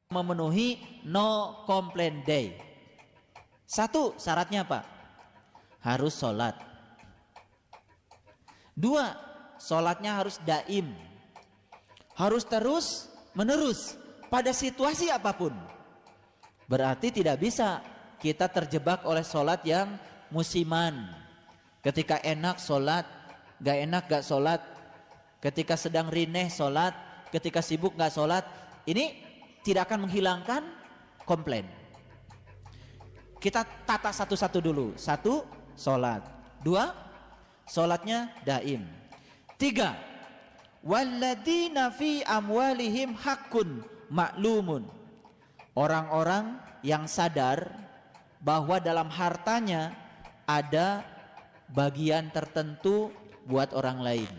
memenuhi no complaint day. Satu, syaratnya apa? Harus sholat. Dua, sholatnya harus daim, harus terus menerus pada situasi apapun. Berarti tidak bisa kita terjebak oleh sholat yang musiman. Ketika enak sholat, gak enak gak sholat. Ketika sedang rineh sholat, ketika sibuk gak sholat. Ini tidak akan menghilangkan komplain. Kita tata satu-satu dulu. Satu, sholat. Dua, sholatnya daim. Tiga, walladzina fi amwalihim haqqun ma'lumun. Orang-orang yang sadar bahwa dalam hartanya ada bagian tertentu buat orang lain.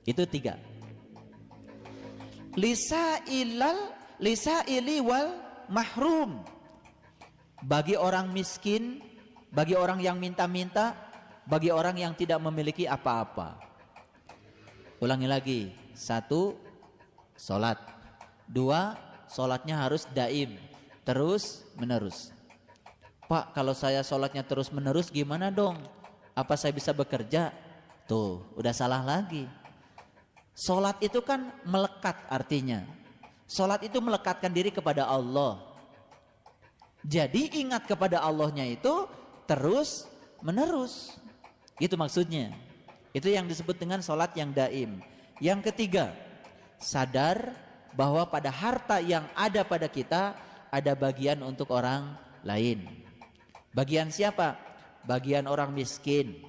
Itu tiga. Lisaili wal mahrum. Bagi orang miskin, bagi orang yang minta-minta, bagi orang yang tidak memiliki apa-apa. Ulangi lagi. Satu, sholat. Dua, sholatnya harus daim, terus menerus. Pak, kalau saya sholatnya terus menerus gimana dong? Apa saya bisa bekerja? Tuh, udah salah lagi. Sholat itu kan melekat artinya. Sholat itu melekatkan diri kepada Allah. Jadi ingat kepada Allahnya itu terus menerus. Itu maksudnya. Itu yang disebut dengan sholat yang daim. Yang ketiga, sadar bahwa pada harta yang ada pada kita ada bagian untuk orang lain. Bagian siapa? Bagian orang miskin,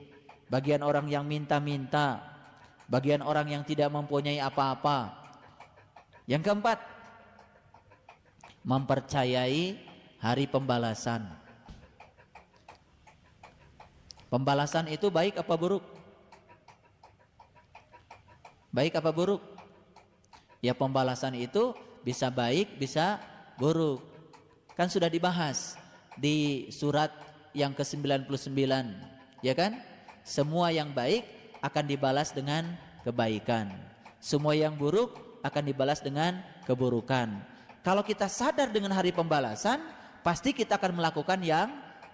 bagian orang yang minta-minta, bagian orang yang tidak mempunyai apa-apa. Yang keempat, mempercayai hari pembalasan. Pembalasan itu baik apa buruk? Baik apa buruk? Ya, pembalasan itu bisa baik, bisa buruk. Kan sudah dibahas di surat yang ke-99, ya kan? Semua yang baik akan dibalas dengan kebaikan. Semua yang buruk akan dibalas dengan keburukan. Kalau kita sadar dengan hari pembalasan, pasti kita akan melakukan yang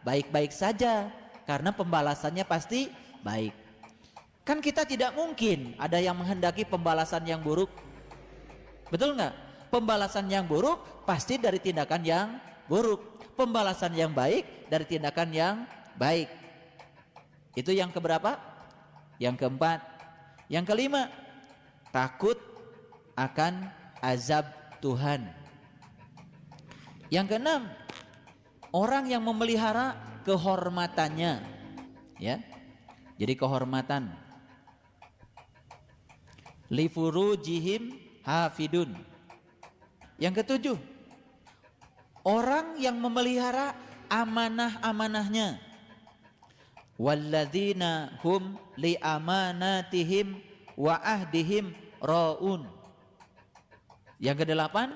baik-baik saja, karena pembalasannya pasti baik. Kan kita tidak mungkin ada yang menghendaki pembalasan yang buruk. Betul nggak? Pembalasan yang buruk pasti dari tindakan yang buruk. Pembalasan yang baik dari tindakan yang baik. Itu yang keberapa? Yang keempat. Yang kelima, takut akan azab Tuhan. Yang keenam, orang yang memelihara kehormatannya, ya. Jadi kehormatan. Li furujihim hafidun. Yang ketujuh, orang yang memelihara amanah-amanahnya. Walladzina hum li amanatihim wa ahdihim raun. Yang kedelapan,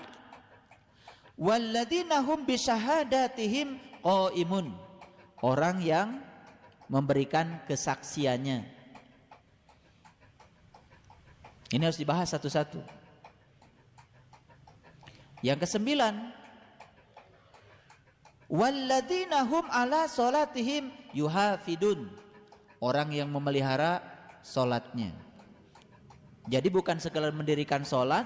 walladzina hum bisyahadatihim qaimun. Orang yang memberikan kesaksiannya. Ini harus dibahas satu-satu. Yang kesembilan, walladzina hum ala sholatihim yuhafidun. Orang yang memelihara sholatnya. Jadi bukan sekedar mendirikan sholat,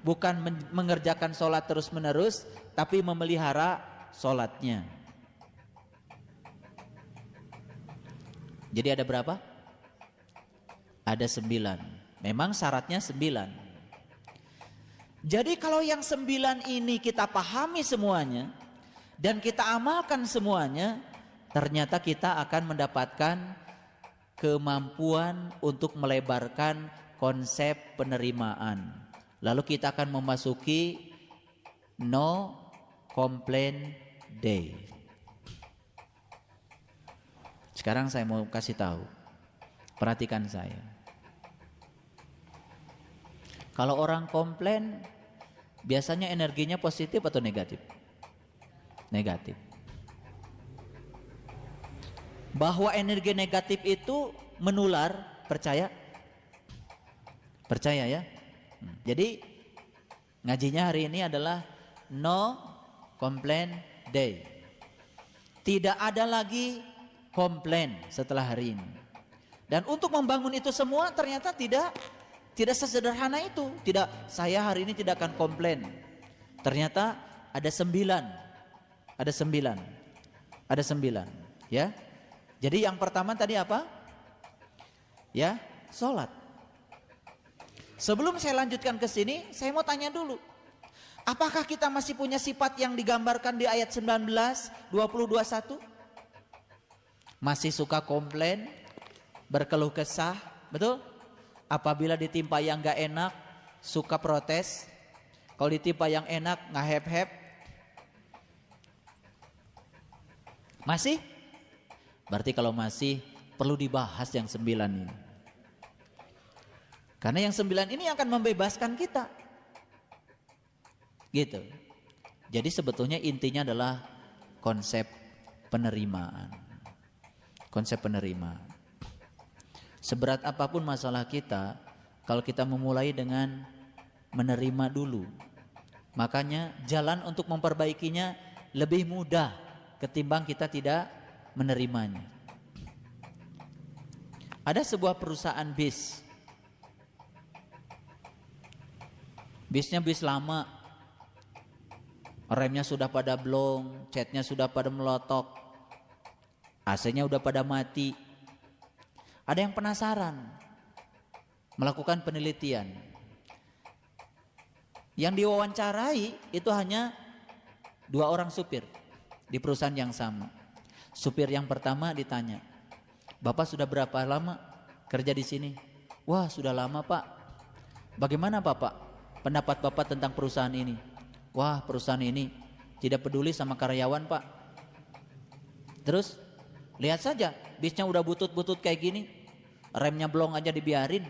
bukan mengerjakan sholat terus menerus, tapi memelihara sholatnya. Jadi ada berapa? Ada 9. Memang syaratnya 9. Jadi kalau yang 9 ini kita pahami semuanya dan kita amalkan semuanya, ternyata kita akan mendapatkan kemampuan untuk melebarkan konsep penerimaan. Lalu kita akan memasuki no complaint day. Sekarang saya mau kasih tahu. Perhatikan saya. Kalau orang komplain, biasanya energinya positif atau negatif? Negatif. Bahwa energi negatif itu menular, percaya? Percaya ya? Jadi ngajinya hari ini adalah no complaint day. Tidak ada lagi komplain setelah hari ini. Dan untuk membangun itu semua ternyata tidak sesederhana itu. Tidak, saya hari ini tidak akan komplain. Ternyata ada 9. Ada 9, ya. Jadi yang pertama tadi apa? Ya, sholat. Sebelum saya lanjutkan ke sini, saya mau tanya dulu. Apakah kita masih punya sifat yang digambarkan di ayat 19, 20, 21? Masih suka komplain, berkeluh kesah, betul? Apabila ditimpa yang gak enak, suka protes. Kalau ditimpa yang enak, gak hep-hep. Masih? Berarti kalau masih, perlu dibahas yang 9 ini. Karena yang 9 ini akan membebaskan kita. Gitu. Jadi sebetulnya intinya adalah konsep penerimaan. Konsep penerimaan. Seberat apapun masalah kita, kalau kita memulai dengan menerima dulu, makanya jalan untuk memperbaikinya lebih mudah ketimbang kita tidak menerimanya. Ada sebuah perusahaan bis. Bisnya bis lama, remnya sudah pada blong, catnya sudah pada melotok, AC-nya udah pada mati. Ada yang penasaran, melakukan penelitian. Yang diwawancarai itu hanya 2 orang supir di perusahaan yang sama. Supir yang pertama ditanya, "Bapak sudah berapa lama kerja di sini?" "Wah, sudah lama, Pak." "Bagaimana, Bapak, pendapat Bapak tentang perusahaan ini?" "Wah, perusahaan ini tidak peduli sama karyawan, Pak." "Terus lihat saja, bisnya udah butut-butut kayak gini, remnya blong aja dibiarin.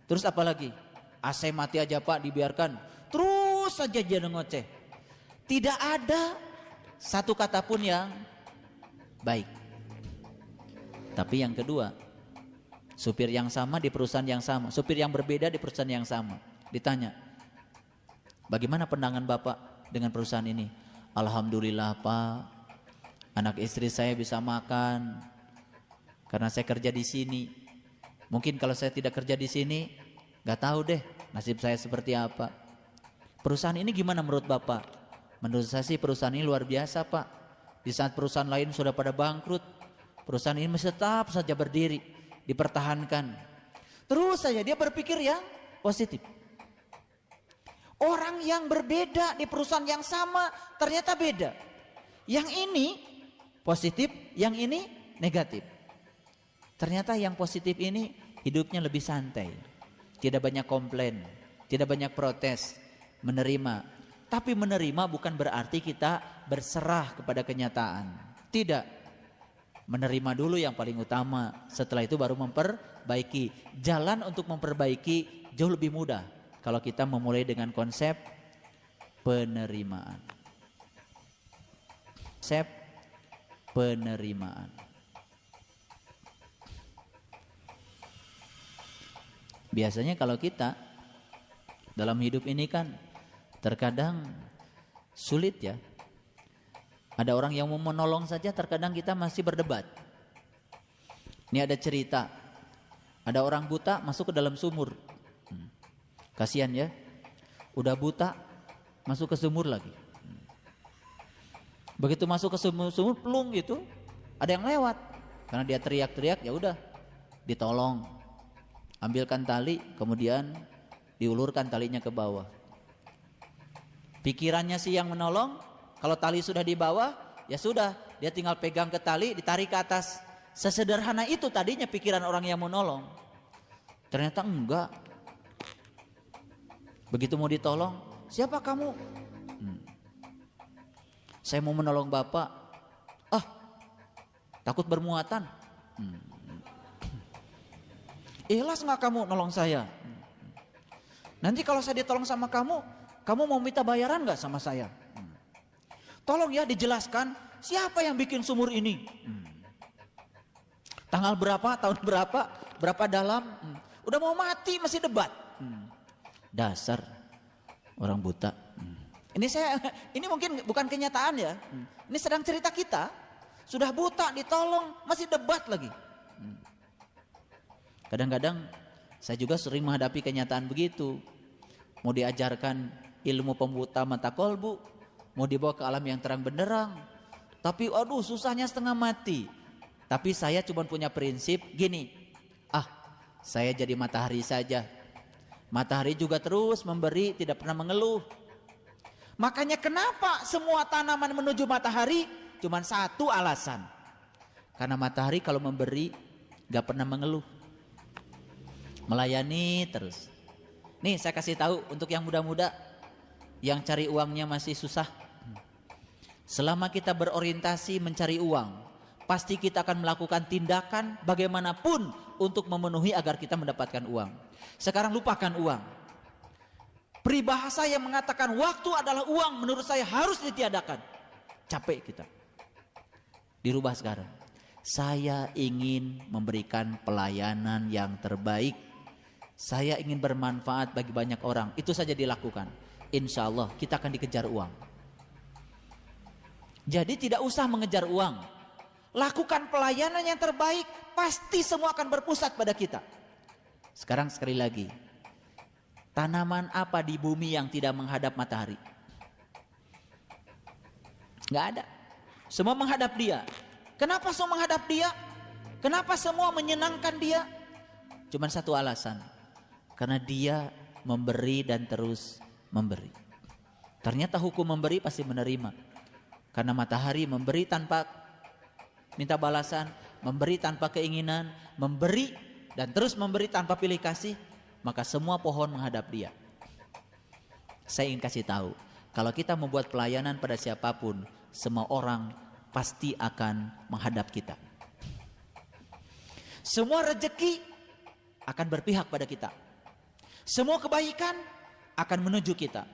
Terus apa lagi? AC mati aja, Pak, dibiarkan." Terus saja dia ngoceh. Tidak ada satu kata pun yang baik. Tapi yang kedua, supir yang sama di perusahaan yang sama, supir yang berbeda di perusahaan yang sama, ditanya, "Bagaimana pandangan Bapak dengan perusahaan ini?" "Alhamdulillah, Pak, anak istri saya bisa makan karena saya kerja di sini. Mungkin kalau saya tidak kerja di sini, nggak tahu deh nasib saya seperti apa. Perusahaan ini gimana menurut Bapak?" "Menurut saya sih perusahaan ini luar biasa, Pak. Di saat perusahaan lain sudah pada bangkrut, perusahaan ini masih tetap saja berdiri, dipertahankan." Terus saja dia berpikir yang positif. Orang yang berbeda di perusahaan yang sama ternyata beda. Yang ini positif, yang ini negatif. Ternyata yang positif ini hidupnya lebih santai. Tidak banyak komplain, tidak banyak protes, menerima. Tapi menerima bukan berarti kita berserah kepada kenyataan. Tidak. Menerima dulu yang paling utama. Setelah itu baru memperbaiki. Jalan untuk memperbaiki jauh lebih mudah kalau kita memulai dengan konsep penerimaan. Konsep penerimaan. Biasanya kalau kita dalam hidup ini kan terkadang sulit ya. Ada orang yang mau menolong saja terkadang kita masih berdebat. Ini ada cerita, ada orang buta masuk ke dalam sumur. Kasihan ya, udah buta masuk ke sumur lagi. Begitu masuk ke sumur plung gitu, ada yang lewat. Karena dia teriak-teriak, ya udah ditolong. Ambilkan tali, kemudian diulurkan talinya ke bawah. Pikirannya sih yang menolong, kalau tali sudah di bawah, ya sudah, dia tinggal pegang ke tali, ditarik ke atas. Sesederhana itu tadinya pikiran orang yang menolong. Ternyata enggak. Begitu mau ditolong, "Siapa kamu?" "Saya mau menolong Bapak." "Ah, takut bermuatan." "Ikhlas nggak kamu nolong saya? Nanti kalau saya ditolong sama kamu mau minta bayaran nggak sama saya? Tolong ya dijelaskan siapa yang bikin sumur ini? Tanggal berapa, tahun berapa dalam? Udah mau mati masih debat." Dasar orang buta. Ini mungkin bukan kenyataan ya. Ini sedang cerita kita. Sudah buta, ditolong, masih debat lagi. Kadang-kadang saya juga sering menghadapi kenyataan begitu. Mau diajarkan ilmu pembuta mata kolbu, mau dibawa ke alam yang terang benderang. Tapi aduh, susahnya setengah mati. Tapi saya cuma punya prinsip gini. Saya jadi matahari saja. Matahari juga terus memberi, tidak pernah mengeluh. Makanya kenapa semua tanaman menuju matahari? Cuman satu alasan. Karena matahari kalau memberi gak pernah mengeluh. Melayani terus. Nih saya kasih tahu untuk yang muda-muda, yang cari uangnya masih susah. Selama kita berorientasi mencari uang, pasti kita akan melakukan tindakan bagaimanapun untuk memenuhi agar kita mendapatkan uang. Sekarang lupakan uang. Peribahasa yang mengatakan waktu adalah uang, menurut saya harus ditiadakan. Capek kita. Dirubah sekarang. Saya ingin memberikan pelayanan yang terbaik. Saya ingin bermanfaat bagi banyak orang. Itu saja dilakukan. Insya Allah kita akan dikejar uang. Jadi tidak usah mengejar uang. Lakukan pelayanan yang terbaik, pasti semua akan berpusat pada kita. Sekarang sekali lagi, tanaman apa di bumi yang tidak menghadap matahari? Gak ada. Semua menghadap dia. Kenapa semua menghadap dia? Kenapa semua menyenangkan dia? Cuman satu alasan. Karena dia memberi dan terus memberi. Ternyata hukum memberi pasti menerima. Karena matahari memberi tanpa minta balasan, memberi tanpa keinginan, memberi dan terus memberi tanpa pilih kasih, maka semua pohon menghadap dia. Saya ingin kasih tahu, kalau kita membuat pelayanan pada siapapun, semua orang pasti akan menghadap kita. Semua rezeki akan berpihak pada kita. Semua kebaikan akan menuju kita.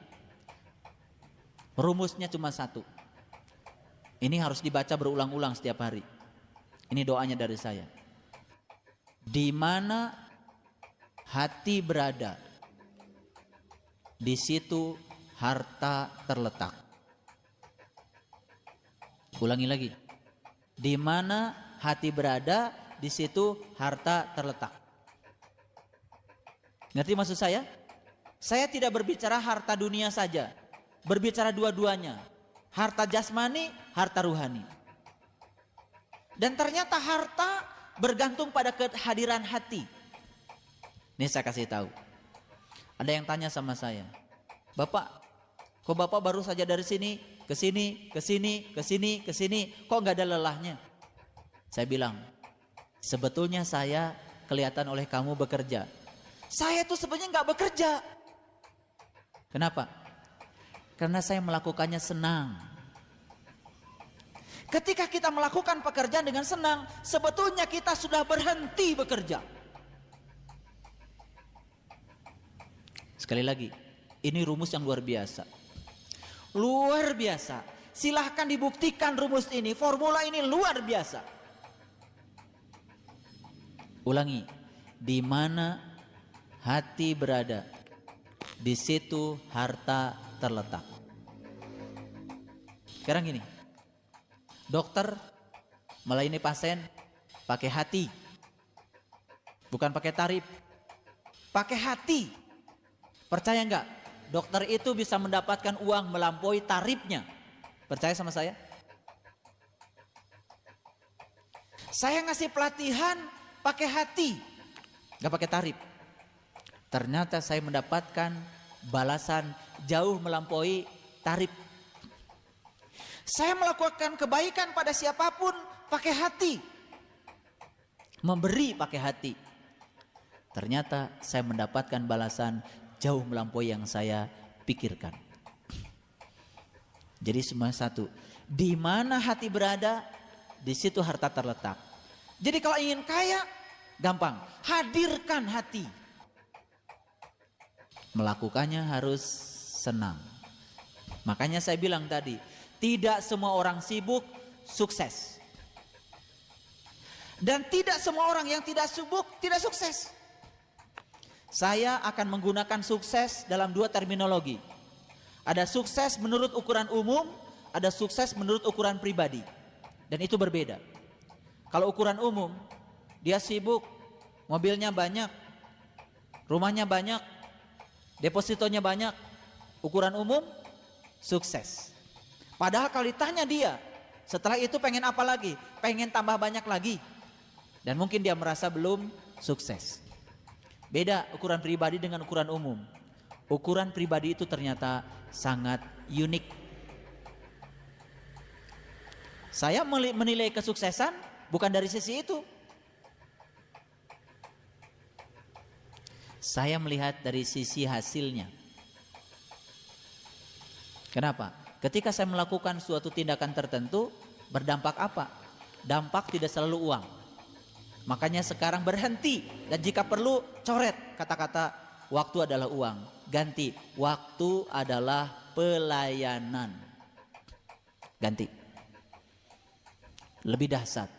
Rumusnya cuma satu. Ini harus dibaca berulang-ulang setiap hari. Ini doanya dari saya. Di mana hati berada, di situ harta terletak. Ulangi lagi. Di mana hati berada, di situ harta terletak. Ngerti maksud saya? Saya tidak berbicara harta dunia saja. Berbicara dua-duanya. Harta jasmani, harta ruhani. Dan ternyata harta bergantung pada kehadiran hati. Ini saya kasih tahu. Ada yang tanya sama saya, Bapak, kok Bapak baru saja dari sini, ke sini, ke sini, ke sini, ke sini, kok nggak ada lelahnya? Saya bilang, sebetulnya saya kelihatan oleh kamu bekerja. Saya tuh sebenarnya nggak bekerja. Kenapa? Karena saya melakukannya senang. Ketika kita melakukan pekerjaan dengan senang, sebetulnya kita sudah berhenti bekerja. Sekali lagi, ini rumus yang luar biasa. Luar biasa. Silahkan dibuktikan rumus ini, formula ini luar biasa. Ulangi, di mana hati berada, di situ harta terletak. Sekarang gini, dokter melayani pasien pakai hati, bukan pakai tarif, pakai hati. Percaya nggak? Dokter itu bisa mendapatkan uang melampaui tarifnya. Percaya sama saya? Saya ngasih pelatihan pakai hati, nggak pakai tarif. Ternyata saya mendapatkan balasan jauh melampaui tarif. Saya melakukan kebaikan pada siapapun pakai hati. Memberi pakai hati. Ternyata saya mendapatkan balasan jauh melampaui yang saya pikirkan. Jadi semua satu. Di mana hati berada, di situ harta terletak. Jadi kalau ingin kaya, gampang. Hadirkan hati. Melakukannya harus senang. Makanya saya bilang tadi, tidak semua orang sibuk sukses. Dan tidak semua orang yang tidak sibuk tidak sukses. Saya akan menggunakan sukses dalam dua terminologi. Ada sukses menurut ukuran umum, ada sukses menurut ukuran pribadi. Dan itu berbeda. Kalau ukuran umum, dia sibuk, mobilnya banyak, rumahnya banyak, depositonya banyak. Ukuran umum, sukses. Padahal kalau ditanya dia, setelah itu pengen apa lagi? Pengen tambah banyak lagi. Dan mungkin dia merasa belum sukses. Beda ukuran pribadi dengan ukuran umum. Ukuran pribadi itu ternyata sangat unik. Saya menilai kesuksesan bukan dari sisi itu. Saya melihat dari sisi hasilnya. Kenapa? Ketika saya melakukan suatu tindakan tertentu, berdampak apa? Dampak tidak selalu uang. Makanya sekarang berhenti, dan jika perlu coret kata-kata waktu adalah uang. Ganti, waktu adalah pelayanan. Ganti. Lebih dahsyat,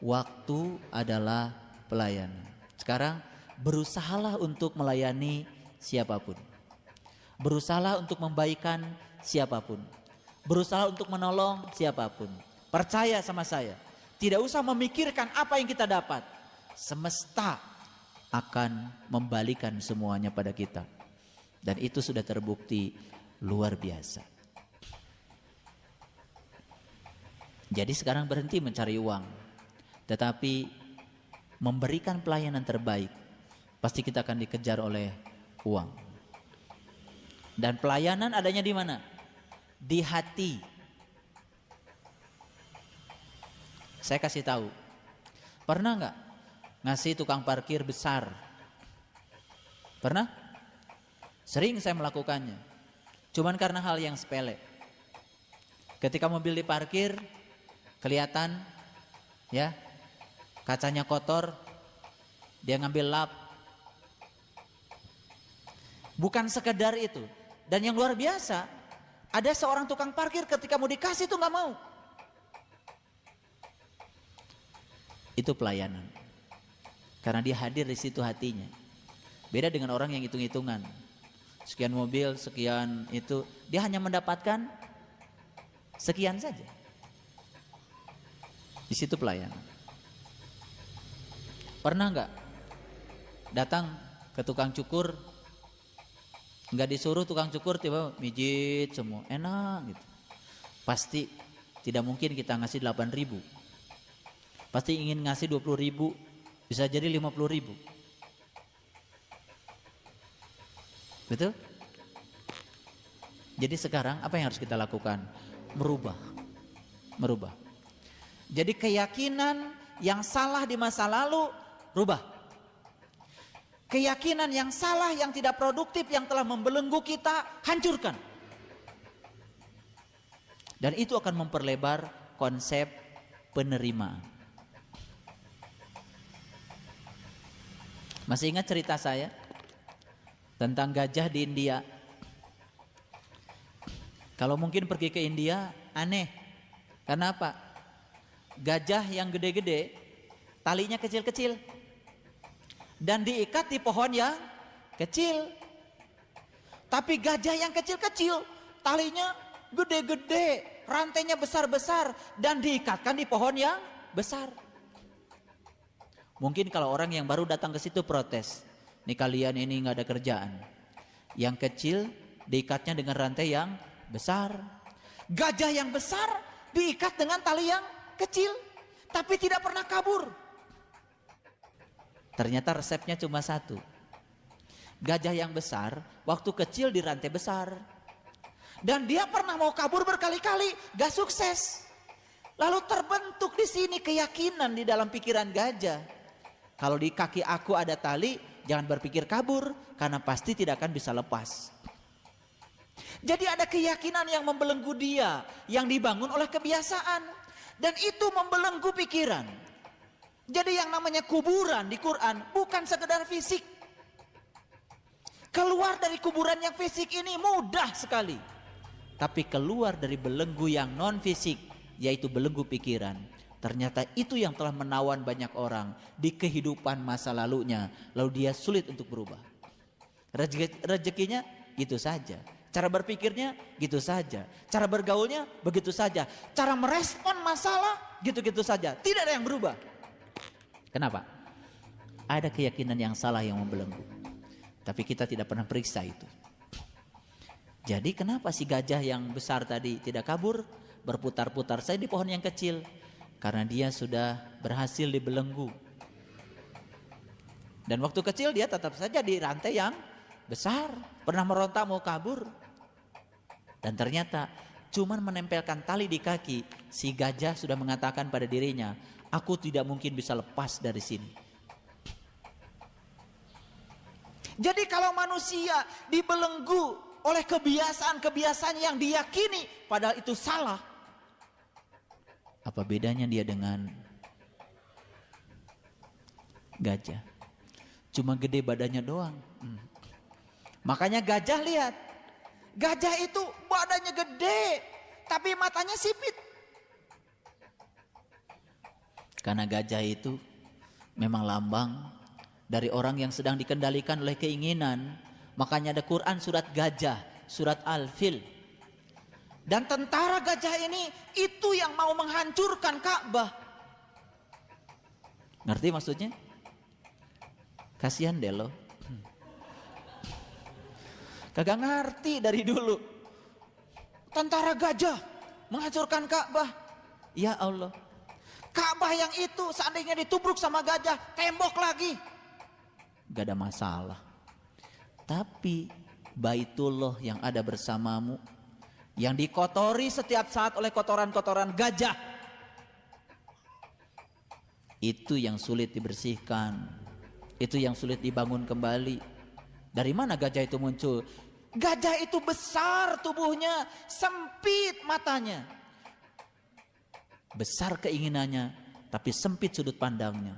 waktu adalah pelayanan. Sekarang berusahalah untuk melayani siapapun. Berusahalah untuk membaikan siapapun. Berusaha untuk menolong siapapun. Percaya sama saya, tidak usah memikirkan apa yang kita dapat. Semesta akan membalikan semuanya pada kita. Dan itu sudah terbukti luar biasa. Jadi sekarang berhenti mencari uang, tetapi memberikan pelayanan terbaik. Pasti kita akan dikejar oleh uang. Dan pelayanan adanya di mana? Di hati. Saya kasih tahu. Pernah nggak ngasih tukang parkir besar? Pernah? Sering saya melakukannya. Cuman karena hal yang sepele. Ketika mobil diparkir, kelihatan ya, kacanya kotor, dia ngambil lap. Bukan sekedar itu. Dan yang luar biasa, ada seorang tukang parkir ketika mau dikasih itu nggak mau. Itu pelayanan. Karena dia hadir di situ hatinya. Beda dengan orang yang hitung-hitungan. Sekian mobil, sekian itu, dia hanya mendapatkan sekian saja. Di situ pelayanan. Pernah nggak datang ke tukang cukur, nggak disuruh tukang cukur tiba mijit semua, enak gitu. Pasti tidak mungkin kita ngasih 8.000. Pasti ingin ngasih 20.000, bisa jadi 50.000. Betul? Jadi sekarang apa yang harus kita lakukan? Merubah. Jadi keyakinan yang salah di masa lalu, rubah. Keyakinan yang salah, yang tidak produktif, yang telah membelenggu kita, hancurkan. Dan itu akan memperlebar konsep penerimaan. Masih ingat cerita saya tentang gajah di India? Kalau mungkin pergi ke India, aneh. Karena apa? Gajah yang gede-gede, talinya kecil-kecil. Dan diikat di pohon yang kecil. Tapi gajah yang kecil-kecil, talinya gede-gede, rantainya besar-besar, dan diikatkan di pohon yang besar. Mungkin kalau orang yang baru datang ke situ protes, nih kalian ini nggak ada kerjaan. Yang kecil diikatnya dengan rantai yang besar. Gajah yang besar diikat dengan tali yang kecil, tapi tidak pernah kabur. Ternyata resepnya cuma satu. Gajah yang besar waktu kecil di rantai besar. Dan dia pernah mau kabur berkali-kali, gak sukses. Lalu terbentuk di sini keyakinan di dalam pikiran gajah. Kalau di kaki aku ada tali, jangan berpikir kabur, karena pasti tidak akan bisa lepas. Jadi ada keyakinan yang membelenggu dia, yang dibangun oleh kebiasaan. Dan itu membelenggu pikiran. Jadi yang namanya kuburan di Quran bukan sekedar fisik. Keluar dari kuburan yang fisik ini mudah sekali. Tapi keluar dari belenggu yang non fisik, yaitu belenggu pikiran. Ternyata itu yang telah menawan banyak orang di kehidupan masa lalunya. Lalu dia sulit untuk berubah. Rezekinya itu saja. Cara berpikirnya gitu saja. Cara bergaulnya begitu saja. Cara merespon masalah gitu-gitu saja. Tidak ada yang berubah. Kenapa? Ada keyakinan yang salah yang membelenggu. Tapi kita tidak pernah periksa itu. Jadi kenapa si gajah yang besar tadi tidak kabur, berputar-putar saja di pohon yang kecil? Karena dia sudah berhasil dibelenggu. Dan waktu kecil dia tetap saja di rantai yang besar. Pernah meronta mau kabur. Dan ternyata cuman menempelkan tali di kaki, si gajah sudah mengatakan pada dirinya, aku tidak mungkin bisa lepas dari sini. Jadi kalau manusia dibelenggu oleh kebiasaan-kebiasaan yang diyakini padahal itu salah, apa bedanya dia dengan gajah? Cuma gede badannya doang. Makanya gajah, lihat, gajah itu badannya gede tapi matanya sipit. Karena gajah itu memang lambang dari orang yang sedang dikendalikan oleh keinginan. Makanya ada Quran surat gajah, surat Al-Fil. Dan tentara gajah ini itu yang mau menghancurkan Ka'bah. Ngerti maksudnya? Kasihan deh lo. Kagak ngerti dari dulu. Tentara gajah menghancurkan Ka'bah. Ya Allah. Ka'bah yang itu seandainya ditubruk sama gajah, tembok lagi. Gak ada masalah. Tapi Baitullah yang ada bersamamu, yang dikotori setiap saat oleh kotoran-kotoran gajah, itu yang sulit dibersihkan. Itu yang sulit dibangun kembali. Dari mana gajah itu muncul? Gajah itu besar tubuhnya, sempit matanya. Besar keinginannya, tapi sempit sudut pandangnya.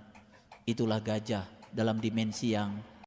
Itulah gajah dalam dimensi yang